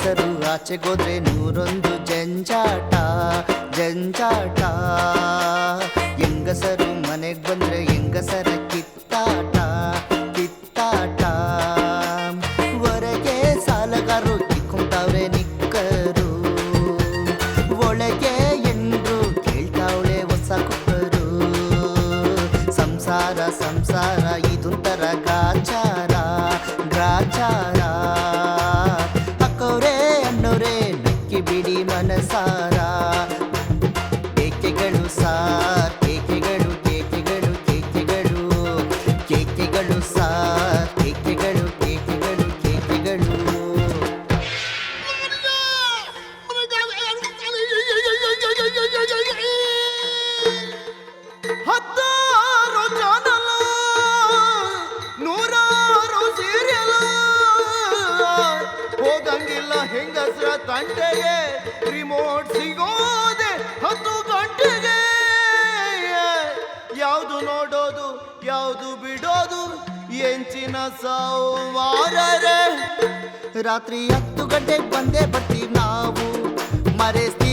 ಹೆಂಗಸರು ಆಚೆಗೋದ್ರೆ ನೂರೊಂದು ಜಂಜಾಟ ಜಂಜಾಟ. ಹೆಂಗಸರು ಮನೆಗೆ ಬಂದ್ರೆ ಹೆಂಗಸರ ಕಿತ್ತಾಟ ಕಿತ್ತಾಟ. ಹೊರಗೆ ಸಾಲಗಾರರು ಕಿಕ್ಕೊಂತಾವ್ರೆ ನಿಕ್ಕರು, ಒಳಗೆ ಎಂಡ್ರು ಕೇಳ್ತಾವಳೆ ಹೊಸ ಕುಕ್ಕರು. ಸಂಸಾರ ಸಂಸಾರ ಇದೊಂಥರ ಗಾಚಾರ ಗ್ರಾಚಾರ. ಅಕ್ಕವ್ರೆ ಅನ್ನೋರೆ ನಕ್ಕಿ ಬಿಡಿ ಮನಸಾರ. ಕೇಕೆಗಳು ಸಾರ್ ಕೇಕೆಗಳು ಕೇಕೆಗಳು ಕೇಕೆಗಳು ಕೇಕೆಗಳು ಸಾರ್ ಕೇಕೆಗಳು ಕೇಕೆಗಳು ಕೇಕೆಗಳು. ಹತ್ತಾರು ಚಾನಲ್, ನೂರಾರು ಸೀರಿಯಲ್, ಹೋಗಂಗಿಲ್ಲ ಹೆಂಗಸ್ರ ತಂಟೆಗೆ. ರಿಮೋಟ್ ಸಿಗೋದೆ 10 ಗಂಟೆಗೆ. ಯಾವುದು ನೋಡೋದು ಯಾವುದು ಬಿಡೋದು ಎಂಚಿನ ಸಾವಾರರೆ. ರಾತ್ರಿ 10 ಗಂಟೆಗೆ ಬಂದೇ ಬರ್ತೀವಿ ನಾವು, ಮರೆಸ್ತೀವಿ